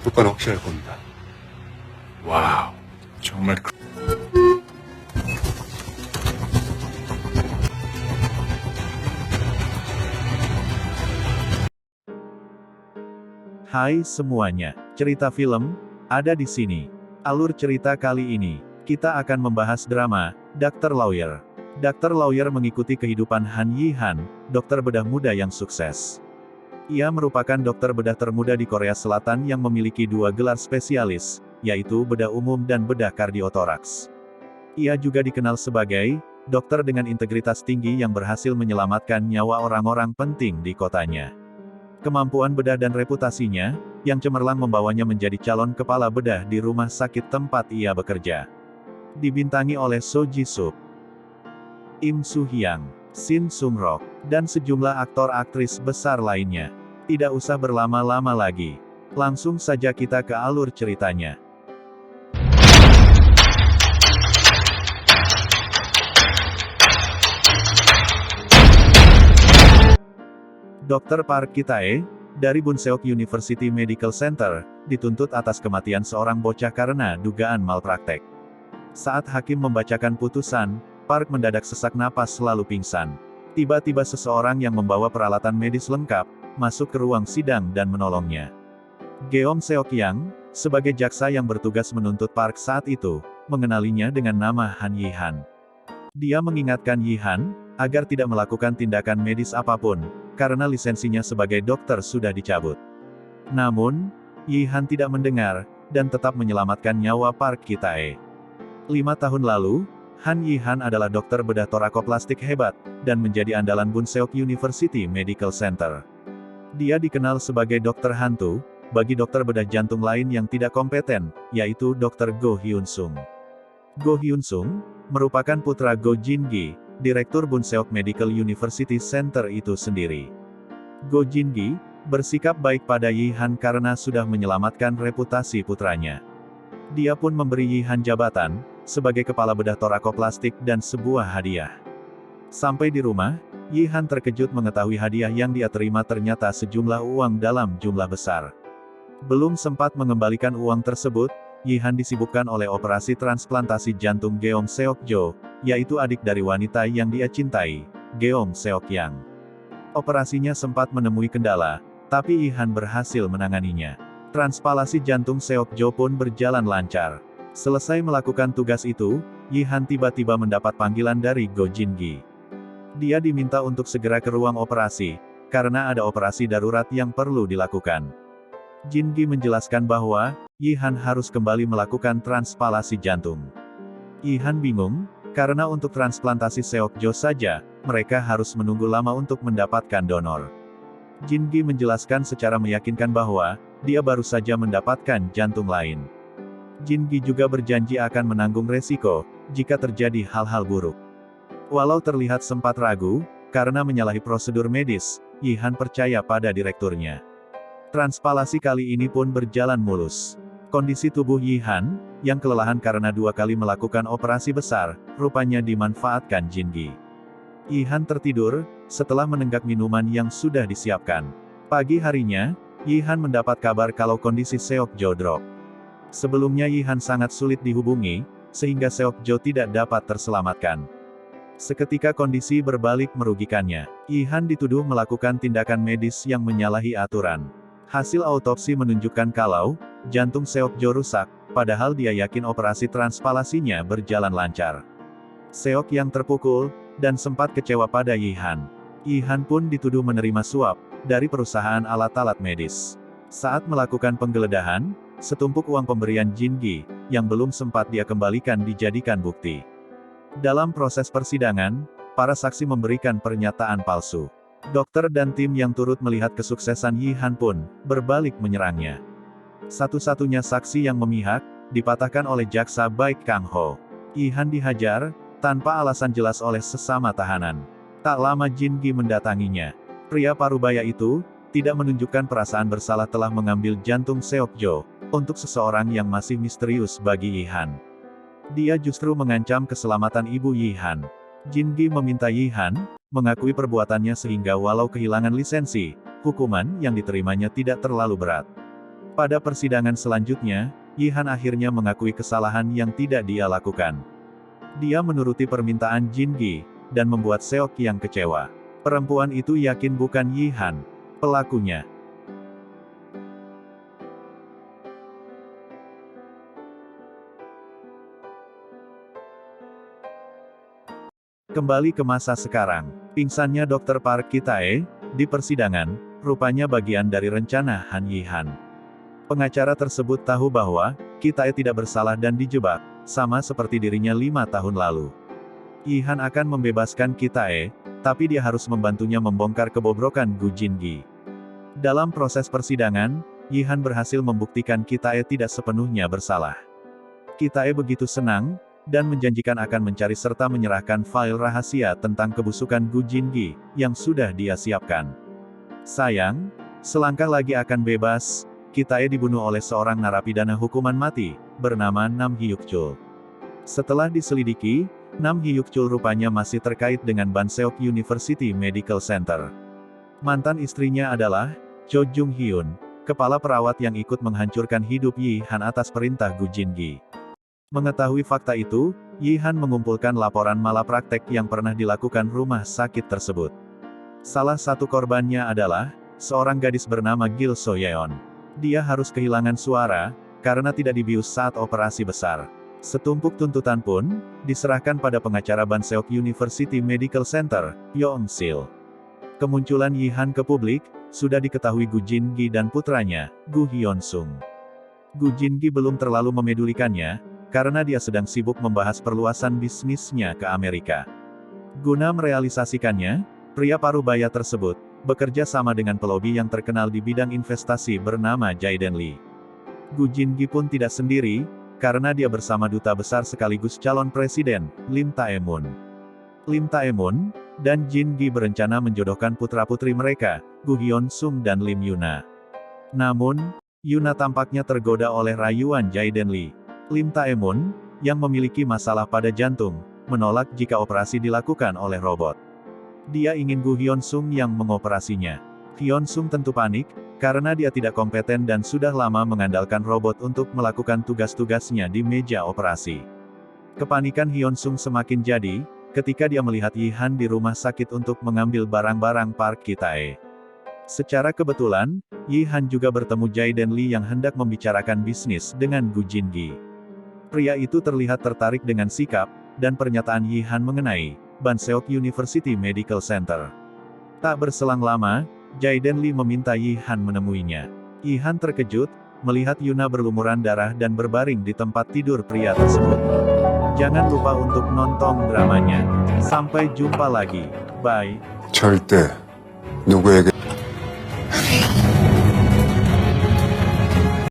효과를 확실할 겁니다. 와우, 정말 Hai semuanya, cerita film ada di sini. Alur cerita kali ini, kita akan membahas drama Dr. Lawyer. Dr. Lawyer mengikuti kehidupan Han Yi-han, dokter bedah muda yang sukses. Ia merupakan dokter bedah termuda di Korea Selatan yang memiliki dua gelar spesialis, yaitu bedah umum dan bedah kardiotoraks. Ia juga dikenal sebagai dokter dengan integritas tinggi yang berhasil menyelamatkan nyawa orang-orang penting di kotanya. Kemampuan bedah dan reputasinya, yang cemerlang membawanya menjadi calon kepala bedah di rumah sakit tempat ia bekerja. Dibintangi oleh So Ji-suk, Im Soo-hyang, Shin Sung-rok, dan sejumlah aktor-aktris besar lainnya. Tidak usah berlama-lama lagi. Langsung saja kita ke alur ceritanya. Dr. Park Ki-tae, dari Bunseok University Medical Center, dituntut atas kematian seorang bocah karena dugaan malpraktek. Saat hakim membacakan putusan, Park mendadak sesak napas lalu pingsan. Tiba-tiba seseorang yang membawa peralatan medis lengkap, masuk ke ruang sidang dan menolongnya. Geom Seok-yang, sebagai jaksa yang bertugas menuntut Park saat itu, mengenalinya dengan nama Han Yi-han. Dia mengingatkan Yi-han, agar tidak melakukan tindakan medis apapun, karena lisensinya sebagai dokter sudah dicabut. Namun, Yi-han tidak mendengar, dan tetap menyelamatkan nyawa Park Ki-tae. 5 tahun lalu, Han Yi-han adalah dokter bedah torakoplastik hebat, dan menjadi andalan Bunseok University Medical Center. Dia dikenal sebagai dokter hantu, bagi dokter bedah jantung lain yang tidak kompeten, yaitu Dr. Go Hyun-sung. Go Hyun-sung, merupakan putra Go Jin-gi, Direktur Bunseok Medical University Center itu sendiri. Go Jin-gi, bersikap baik pada Yi-han karena sudah menyelamatkan reputasi putranya. Dia pun memberi Yi-han jabatan, sebagai kepala bedah torakoplastik dan sebuah hadiah. Sampai di rumah, Yi-han terkejut mengetahui hadiah yang dia terima ternyata sejumlah uang dalam jumlah besar. Belum sempat mengembalikan uang tersebut, Yi-han disibukkan oleh operasi transplantasi jantung Geom Seok-jo, yaitu adik dari wanita yang dia cintai, Geom Seok-yang. Operasinya sempat menemui kendala, tapi Yi-han berhasil menanganinya. Transplantasi jantung Seok-jo pun berjalan lancar. Selesai melakukan tugas itu, Yi-han tiba-tiba mendapat panggilan dari Go Jin-gi. Dia diminta untuk segera ke ruang operasi, karena ada operasi darurat yang perlu dilakukan. Jin-gi menjelaskan bahwa, Yi-han harus kembali melakukan transplantasi jantung. Yi-han bingung, karena untuk transplantasi Seok-jo saja, mereka harus menunggu lama untuk mendapatkan donor. Jin-gi menjelaskan secara meyakinkan bahwa, dia baru saja mendapatkan jantung lain. Jin-gi juga berjanji akan menanggung resiko, jika terjadi hal-hal buruk. Walau terlihat sempat ragu, karena menyalahi prosedur medis, Yi-han percaya pada direkturnya. Transplantasi kali ini pun berjalan mulus. Kondisi tubuh Yi-han, yang kelelahan karena 2 kali melakukan operasi besar, rupanya dimanfaatkan Jin-gi. Yi-han tertidur, setelah menenggak minuman yang sudah disiapkan. Pagi harinya, Yi-han mendapat kabar kalau kondisi Seok-jo drop. Sebelumnya Yi-han sangat sulit dihubungi, sehingga Seok-jo tidak dapat terselamatkan. Seketika kondisi berbalik merugikannya. Yi-han dituduh melakukan tindakan medis yang menyalahi aturan. Hasil autopsi menunjukkan kalau, jantung Seok-jo rusak, padahal dia yakin operasi transplantasinya berjalan lancar. Seok yang terpukul, dan sempat kecewa pada Yi-han. Yi-han pun dituduh menerima suap, dari perusahaan alat-alat medis. Saat melakukan penggeledahan, setumpuk uang pemberian Jin-gi, yang belum sempat dia kembalikan dijadikan bukti. Dalam proses persidangan, para saksi memberikan pernyataan palsu. Dokter dan tim yang turut melihat kesuksesan Yi-han pun, berbalik menyerangnya. Satu-satunya saksi yang memihak, dipatahkan oleh jaksa baik Kang Ho. Yi-han dihajar, tanpa alasan jelas oleh sesama tahanan. Tak lama Jin-gi mendatanginya. Pria parubaya itu, tidak menunjukkan perasaan bersalah telah mengambil jantung Seok-jo, untuk seseorang yang masih misterius bagi Yi-han. Dia justru mengancam keselamatan ibu Yi-han. Jin-gi meminta Yi-han, mengakui perbuatannya sehingga walau kehilangan lisensi, hukuman yang diterimanya tidak terlalu berat. Pada persidangan selanjutnya, Yihan akhirnya mengakui kesalahan yang tidak dia lakukan. Dia menuruti permintaan Jingi, dan membuat Seok yang kecewa. Perempuan itu yakin bukan Yihan pelakunya. Kembali ke masa sekarang, pingsannya Dr. Park Ki-tae di persidangan, rupanya bagian dari rencana Han Yihan. Pengacara tersebut tahu bahwa Ki-tae tidak bersalah dan dijebak, sama seperti dirinya 5 tahun lalu. Yihan akan membebaskan Ki-tae, tapi dia harus membantunya membongkar kebobrokan Gu Jingi. Dalam proses persidangan, Yihan berhasil membuktikan Ki-tae tidak sepenuhnya bersalah. Ki-tae begitu senang, dan menjanjikan akan mencari serta menyerahkan file rahasia tentang kebusukan Gu Jingi, yang sudah dia siapkan. Sayang, selangkah lagi akan bebas, Ki-tae dibunuh oleh seorang narapidana hukuman mati, bernama Nam Hyuk-chul. Setelah diselidiki, Nam Hyuk-chul rupanya masih terkait dengan Banseok University Medical Center. Mantan istrinya adalah Cho Jung-hyun, kepala perawat yang ikut menghancurkan hidup Yihan atas perintah Gu Jingi. Mengetahui fakta itu, Yihan mengumpulkan laporan malapraktek yang pernah dilakukan rumah sakit tersebut. Salah satu korbannya adalah seorang gadis bernama Gil So-yeon. Dia harus kehilangan suara karena tidak dibius saat operasi besar. Setumpuk tuntutan pun diserahkan pada pengacara Banseok University Medical Center, Yong-sil. Kemunculan Yihan ke publik sudah diketahui Gu Jingi dan putranya, Gu Hyun-sung. Gu Jingi belum terlalu memedulikannya, karena dia sedang sibuk membahas perluasan bisnisnya ke Amerika. Guna merealisasikannya, pria parubaya tersebut bekerja sama dengan pelobi yang terkenal di bidang investasi bernama Jaiden Lee. Gu Jingi pun tidak sendiri, karena dia bersama duta besar sekaligus calon presiden, Lim Tae-moon. Lim Tae-moon dan Jingi berencana menjodohkan putra-putri mereka, Gu Hyun-sung dan Lim Yuna. Namun, Yuna tampaknya tergoda oleh rayuan Jaiden Lee. Lim Tae-moon, yang memiliki masalah pada jantung, menolak jika operasi dilakukan oleh robot. Dia ingin Gu Hyun-sung yang mengoperasinya. Hyun-sung tentu panik, karena dia tidak kompeten dan sudah lama mengandalkan robot untuk melakukan tugas-tugasnya di meja operasi. Kepanikan Hyun-sung semakin jadi, ketika dia melihat Yihan di rumah sakit untuk mengambil barang-barang Park Ki-tae. Secara kebetulan, Yihan juga bertemu Jaiden Lee yang hendak membicarakan bisnis dengan Gu Jingi. Pria itu terlihat tertarik dengan sikap dan pernyataan Yihan mengenai Banseok University Medical Center. Tak berselang lama, Jaiden Lee meminta Yihan menemuinya. Yihan terkejut melihat Yuna berlumuran darah dan berbaring di tempat tidur pria tersebut. Jangan lupa untuk nonton dramanya. Sampai jumpa lagi. Bye. 절대 누구에게